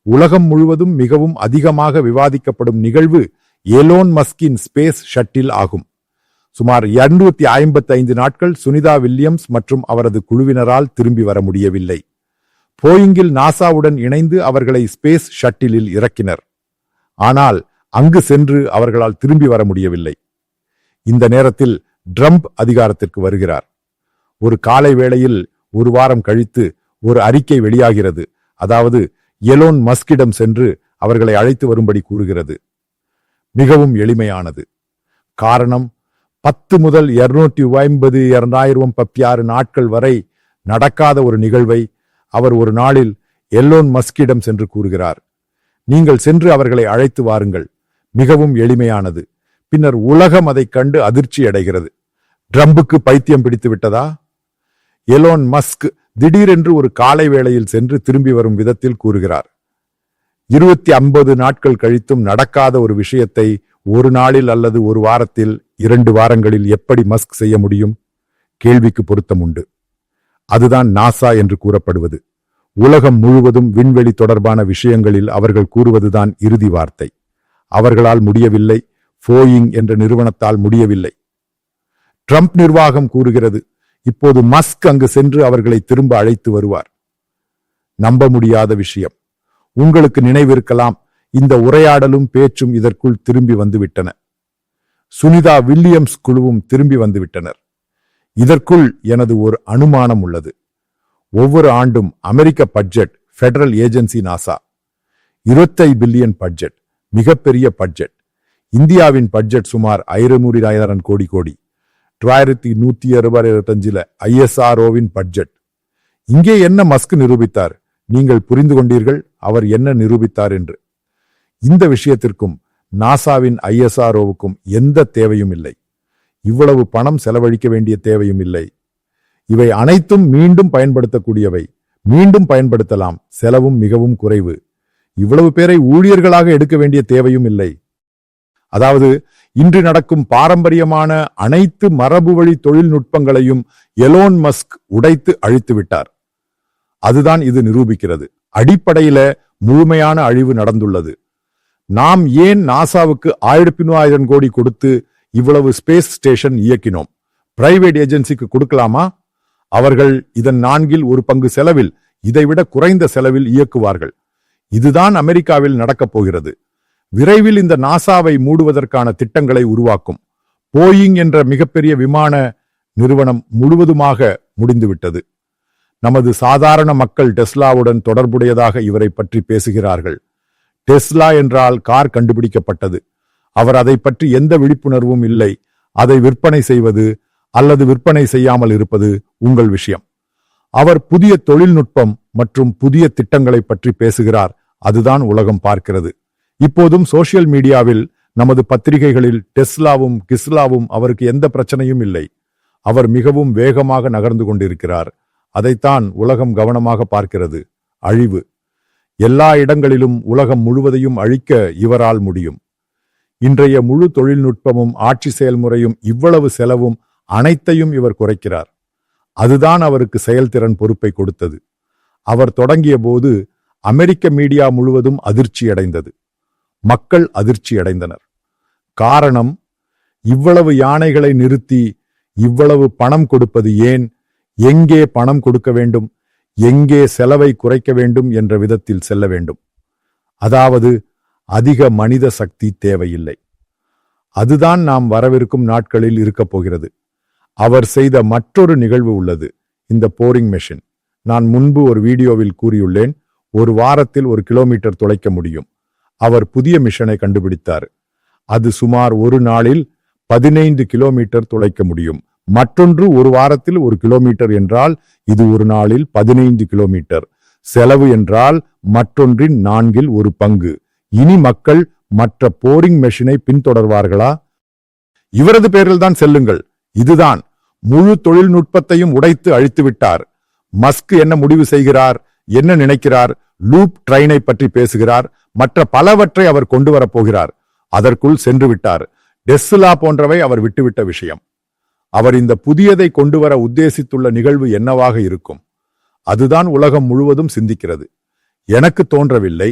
உலகம் முழுவதும் மிகவும் அதிகமாக விவாதிக்கப்படும் நிகழ்வு எலோன் மஸ்கின் ஸ்பேஸ் ஷட்டில் ஆகும். சுமார் 255 நாட்கள் சுனிதா வில்லியம்ஸ் மற்றும் அவரது குழுவினரால் திரும்பி வர முடியவில்லை. போயிங்கில் நாசாவுடன் இணைந்து அவர்களை ஸ்பேஸ் ஷட்டிலில் இறக்கினர். ஆனால் அங்கு சென்று அவர்களால் திரும்பி வர முடியவில்லை. இந்த நேரத்தில் ட்ரம்ப் அதிகாரத்திற்கு வருகிறார். ஒரு காலை வேளையில் ஒரு வாரம் கழித்து ஒரு அறிக்கை வெளியாகிறது. அதாவது எலோன் மஸ்கிடம் சென்று அவர்களை அழைத்து வரும்படி கூறுகிறது. மிகவும் எளிமையானது. காரணம், 10 முதல் 250 256 நாட்கள் வரை நடக்காத ஒரு நிகழ்வை அவர் ஒரு நாளில் எலோன் மஸ்கிடம் சென்று கூறுகிறார். நீங்கள் சென்று அவர்களை அழைத்து வாருங்கள். மிகவும் எளிமையானது. பின்னர் உலகம் அதைக் கண்டு அதிர்ச்சி அடைகிறது. ட்ரம்புக்கு பைத்தியம் பிடித்து விட்டதா? எலோன் மஸ்க் திடீரென்று ஒரு காலை வேளையில் சென்று திரும்பி வரும் விதத்தில் கூறுகிறார். 250 நாட்கள் கழித்தும் நடக்காத ஒரு விஷயத்தை ஒரு நாளில் அல்லது ஒரு வாரத்தில் 2 வாரங்களில் எப்படி மஸ்க் செய்ய முடியும்? கேள்விக்கு பொருத்தம் உண்டு. அதுதான் நாசா என்று கூறப்படுவது. உலகம் முழுவதும் விண்வெளி தொடர்பான விஷயங்களில் அவர்கள் கூறுவதுதான் இறுதி வார்த்தை. அவர்களால் முடியவில்லை, போயிங் என்ற நிறுவனத்தால் முடியவில்லை. ட்ரம்ப் நிர்வாகம் கூறுகிறது இப்போது மஸ்க் அங்கு சென்று அவர்களை திரும்ப அழைத்து வருவார். நம்ப முடியாத விஷயம். உங்களுக்கு நினைவிருக்கலாம், இந்த உரையாடலும் பேச்சும் இதற்குள் திரும்பி வந்துவிட்டன. சுனிதா வில்லியம்ஸ் குழுவும் திரும்பி வந்துவிட்டனர். இதற்குள் எனது ஒரு அனுமானம் உள்ளது. ஒவ்வொரு ஆண்டும் அமெரிக்க budget, federal agency NASA 25 billion budget, மிகப்பெரிய பட்ஜெட். இந்தியாவின் பட்ஜெட் சுமார் 500,000 கோடி. 2165 ISROவின் பட்ஜெட். இங்கே என்ன மஸ்க் நிரூபித்தார்? நீங்கள் புரிந்து கொண்டீர்கள் அவர் என்ன நிரூபித்தார் என்று. இந்த விஷயத்திற்கும் நாசாவின் ISROவுக்கும் எந்த தேவையும் இல்லை. இவ்வளவு பணம் செலவழிக்க வேண்டிய தேவையும் இல்லை. இவை அனைத்தும் மீண்டும் பயன்படுத்தக்கூடியவை. மீண்டும் பயன்படுத்தலாம். செலவும் மிகவும் குறைவு. இவ்வளவு பேரை ஊழியர்களாக எடுக்க வேண்டிய தேவையும் இல்லை. அதாவது இன்று நடக்கும் பாரம்பரியமான அனைத்து மரபு வழி தொழில்நுட்பங்களையும் எலோன் மஸ்க் உடைத்து அழித்து விட்டார். அதுதான் இது நிரூபிக்கிறது. அடிப்படையில முழுமையான அழிவு நடந்துள்ளது. நாம் ஏன் நாசாவுக்கு 1300 கோடி கொடுத்து இவ்வளவு ஸ்பேஸ் ஸ்டேஷன் இயக்கினோம்? பிரைவேட் ஏஜென்சிக்கு கொடுக்கலாமா? அவர்கள் இதன் 1/4 பங்கு செலவில், இதைவிட குறைந்த செலவில் இயக்குவார்கள். இதுதான் அமெரிக்காவில் நடக்கப் போகிறது. விரைவில் இந்த நாசாவை மூடுவதற்கான திட்டங்களை உருவாக்கும். போயிங் என்ற மிகப்பெரிய விமான நிறுவனம் முழுவதுமாக முடிந்துவிட்டது. நமது சாதாரண மக்கள் டெஸ்லாவுடன் தொடர்புடையதாக இவரை பற்றி பேசுகிறார்கள். டெஸ்லா என்றால் கார் கண்டுபிடிக்கப்பட்டது. அவர் அதை பற்றி எந்த விழிப்புணர்வும் இல்லை. அதை விற்பனை செய்வது அல்லது விற்பனை செய்யாமல் இருப்பது உங்கள் விஷயம். அவர் புதிய தொழில்நுட்பம் மற்றும் புதிய திட்டங்களை பற்றி பேசுகிறார். அதுதான் உலகம் பார்க்கிறது. இப்போதும் சோசியல் மீடியாவில், நமது பத்திரிகைகளில் டெஸ்லாவும் கிஸ்லாவும் அவருக்கு எந்த பிரச்சனையும் இல்லை. அவர் மிகவும் வேகமாக நகர்ந்து கொண்டிருக்கிறார். அதைத்தான் உலகம் கவனமாக பார்க்கிறது. அழிவு. எல்லா இடங்களிலும் உலகம் முழுவதையும் அழிக்க இவரால் முடியும். இன்றைய முழு தொழில்நுட்பமும் ஆட்சி செயல்முறையும் இவ்வளவு செலவும் அனைத்தையும் இவர் குறைக்கிறார். அதுதான் அவருக்கு செயல்திறன் பொறுப்பை கொடுத்தது. அவர் தொடங்கிய போது அமெரிக்க மீடியா முழுவதும் அதிர்ச்சியடைந்தது. மக்கள் அதிர்ச்சியடைந்தனர். காரணம், இவ்வளவு யானைகளை நிறுத்தி இவ்வளவு பணம் கொடுப்பது ஏன்? எங்கே பணம் கொடுக்க வேண்டும்? எங்கே செலவை குறைக்க வேண்டும் என்ற விதத்தில் செல்ல வேண்டும். அதாவது அதிக மனித சக்தி தேவையில்லை. அதுதான் நாம் வரவிருக்கும் நாட்களில் இருக்கப் போகிறது. அவர் செய்த மற்றொரு நிகழ்வு உள்ளது, இந்த போரிங் மெஷின். நான் முன்பு ஒரு வீடியோவில் கூறியுள்ளேன், ஒரு வாரத்தில் 1 கிலோமீட்டர் துளைக்க முடியும். அவர் புதிய மிஷனை கண்டுபிடித்தார். அது சுமார் ஒரு நாளில் 15 கிலோமீட்டர் துளைக்க முடியும். மற்றொன்று ஒரு வாரத்தில் 1 கிலோமீட்டர் என்றால் இது ஒரு நாளில் 15 கிலோமீட்டர். செலவு என்றால் மற்றொன்றின் 1/4 பங்கு. இனி மக்கள் மற்ற போரிங் மெஷினை பின்தொடர்வார்களா? இவரது பேரில் தான் செல்லுங்கள். இதுதான் முழு தொழில்நுட்பத்தையும் உடைத்து அழித்து விட்டார். மஸ்க் என்ன முடிவு செய்கிறார், என்ன நினைக்கிறார்? லூப் ட்ரெயினை பற்றி பேசுகிறார். மற்ற பலவற்றை அவர் கொண்டு வரப்போகிறார். அதற்குள் சென்று விட்டார். டெஸ்லா போன்றவை அவர் விட்டுவிட்ட விஷயம். அவர் இந்த புதியதை கொண்டு வர உத்தேசித்துள்ள நிகழ்வு என்னவாக இருக்கும்? அதுதான் உலகம் முழுவதும் சிந்திக்கிறது. எனக்கு தோன்றவில்லை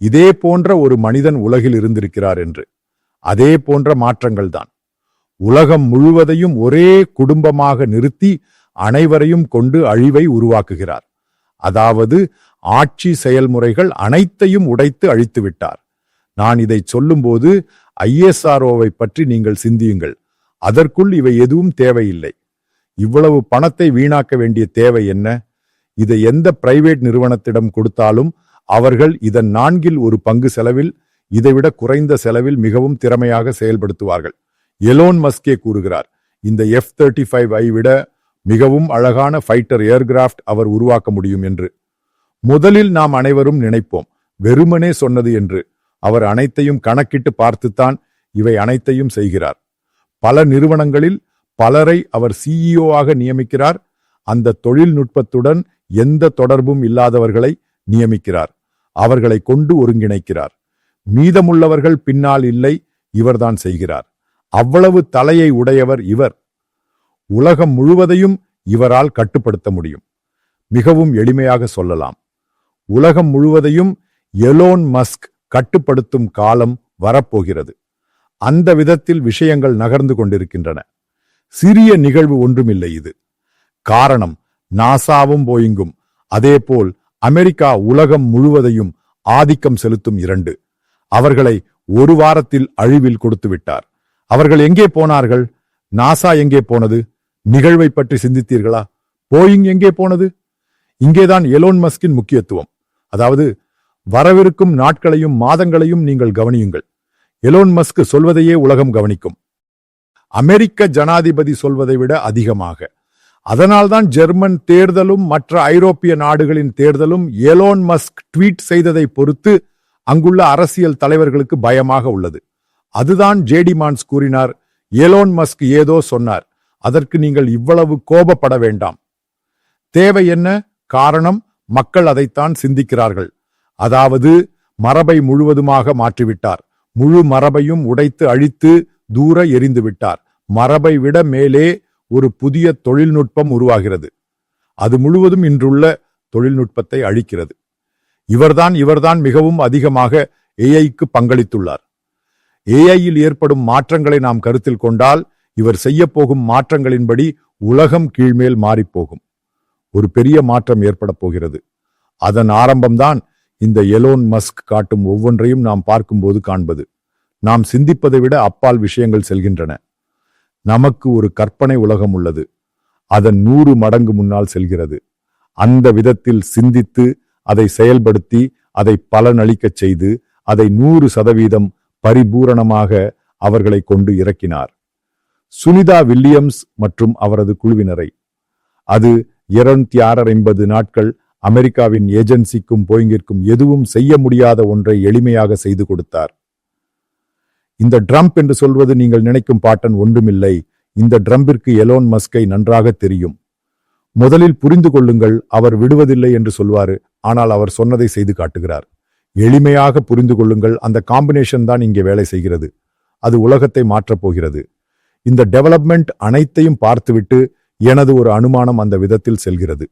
இதே போன்ற ஒரு மனிதன் உலகில் இருந்திருக்கிறார் என்று. அதே போன்ற மாற்றங்கள்தான். உலகம் முழுவதையும் ஒரே குடும்பமாக நிறுத்தி அனைவரையும் கொண்டு அழிவை உருவாக்குகிறார். அதாவது ஆட்சி செயல்முறைகள் அனைத்தையும் உடைத்து அழித்து விட்டார். நான் இதை சொல்லும்போது ஐஎஸ்ஆர்ஓவை பற்றி நீங்கள் சிந்தியுங்கள். அதற்குள் இவை எதுவும் தேவையில்லை. இவ்வளவு பணத்தை வீணாக்க வேண்டிய தேவை என்ன? இதை எந்த பிரைவேட் நிறுவனத்திடம் கொடுத்தாலும் அவர்கள் இதன் 1/4 செலவில், இதைவிட குறைந்த செலவில் மிகவும் திறமையாக செயல்படுத்துவார்கள். எலோன் மஸ்கே கூறுகிறார், இந்த F-35 விட மிகவும் அழகான ஃபைட்டர் ஏர்கிராஃப்ட் அவர் உருவாக்க முடியும் என்று. முதலில் நாம் அனைவரும் நினைப்போம், வெறுமனே சொன்னது என்று. அவர் அனைத்தையும் கணக்கிட்டு பார்த்துத்தான் இவை அனைத்தையும் செய்கிறார். பல நிறுவனங்களில் பலரை அவர் CEO ஆக நியமிக்கிறார். அந்த தொழில்நுட்பத்துடன் எந்த தொடர்பும் இல்லாதவர்களை நியமிக்கிறார். அவர்களை கொண்டு ஒருங்கிணைக்கிறார். மீதமுள்ளவர்கள் பின்னால் இல்லை, இவர்தான் செய்கிறார். அவ்வளவு தலையை உடையவர் இவர். உலகம் முழுவதையும் இவரால் கட்டுப்படுத்த முடியும். மிகவும் எளிமையாக சொல்லலாம், உலகம் முழுவதையும் எலோன் மஸ்க் கட்டுப்படுத்தும் காலம் வரப்போகிறது. அந்த விதத்தில் விஷயங்கள் நகர்ந்து கொண்டிருக்கின்றன. சிறிய நிகழ்வு ஒன்றுமில்லை இது. காரணம், நாசாவும் போயிங்கும், அதேபோல் அமெரிக்கா உலகம் முழுவதையும் ஆதிக்கம் செலுத்தும் 2. அவர்களை ஒரு வாரத்தில் அழிவில் கொடுத்து விட்டார். அவர்கள் எங்கே போனார்கள்? நாசா எங்கே போனது? நிகழ்வை பற்றி சிந்தித்தீர்களா? போயிங் எங்கே போனது? இங்கேதான் எலோன் மஸ்கின் முக்கியத்துவம். அதாவது வரவிருக்கும் நாட்களையும் மாதங்களையும் நீங்கள் கவனியுங்கள். எலோன் மஸ்க் சொல்வதையே உலகம் கவனிக்கும். அமெரிக்க ஜனாதிபதி சொல்வதை விட அதிகமாக. அதனால்தான் ஜெர்மன் தேர்தலும் மற்ற ஐரோப்பிய நாடுகளின் தேர்தலும் எலோன் மஸ்க் ட்வீட் செய்ததை பொறுத்து அங்குள்ள அரசியல் தலைவர்களுக்கு பயமாக உள்ளது. அதுதான் ஜேடி மான்ஸ் கூறினார், எலோன் மஸ்க் ஏதோ சொன்னார், அதற்கு நீங்கள் இவ்வளவு கோபப்பட வேண்டாம். தேவை என்ன? காரணம், மக்கள் அதைத்தான் சிந்திக்கிறார்கள். அதாவது மரபை முழுவதுமாக மாற்றிவிட்டார். முழு மரபையும் உடைத்து அழித்து தூர எறிந்து விட்டார். மரபை விட மேலே ஒரு புதிய தொழில்நுட்பம் உருவாகிறது. அது முழுவதும் இன்றுள்ள தொழில்நுட்பத்தை அழிக்கிறது. இவர்தான் மிகவும் அதிகமாக ஏஐக்கு பங்களித்துள்ளார். ஏஐயில் ஏற்படும் மாற்றங்களை நாம் கருத்தில் கொண்டால் இவர் செய்யப்போகும் மாற்றங்களின்படி உலகம் கீழ்மேல் மாறிப்போகும். ஒரு பெரிய மாற்றம் ஏற்பட போகிறது. அதன் ஆரம்பம்தான் இந்த எலோன் மஸ்க் காட்டும் ஒவ்வொன்றையும் நாம் பார்க்கும்போது காண்பது. நாம் சிந்திப்பதை விட அப்பால் விஷயங்கள் செல்கின்றன. நமக்கு ஒரு கற்பனை உலகம் உள்ளது. அதன் 100 மடங்கு முன்னால் செல்கிறது. அந்த விதத்தில் சிந்தித்து அதை செயல்படுத்தி அதை பலனளிக்கச் செய்து அதை 100% பரிபூரணமாக அவர்களை கொண்டு இறக்கினார். சுனிதா வில்லியம்ஸ் மற்றும் அவரது குழுவினரை. அது 250 நாட்கள் அமெரிக்காவின் ஏஜென்சிக்கும் போயிங்கிற்கும் எதுவும் செய்ய முடியாத ஒன்றை எளிமையாக செய்து கொடுத்தார். இந்த ட்ரம்ப் என்று சொல்வது நீங்கள் நினைக்கும் பாட்டன் ஒன்றுமில்லை. இந்த ட்ரம்பிற்கு எலோன் மஸ்கை நன்றாக தெரியும். முதலில் புரிந்து கொள்ளுங்கள், அவர் விடுவதில்லை என்று சொல்வாரு, ஆனால் அவர் சொன்னதை செய்து காட்டுகிறார். எளிமையாக புரிந்து கொள்ளுங்கள், அந்த காம்பினேஷன் தான் இங்கே வேலை செய்கிறது. அது உலகத்தை மாற்றப் போகிறது. இந்த டெவலப்மெண்ட் அனைத்தையும் பார்த்துவிட்டு எனது ஒரு அனுமானம் அந்த விதத்தில் செல்கிறது.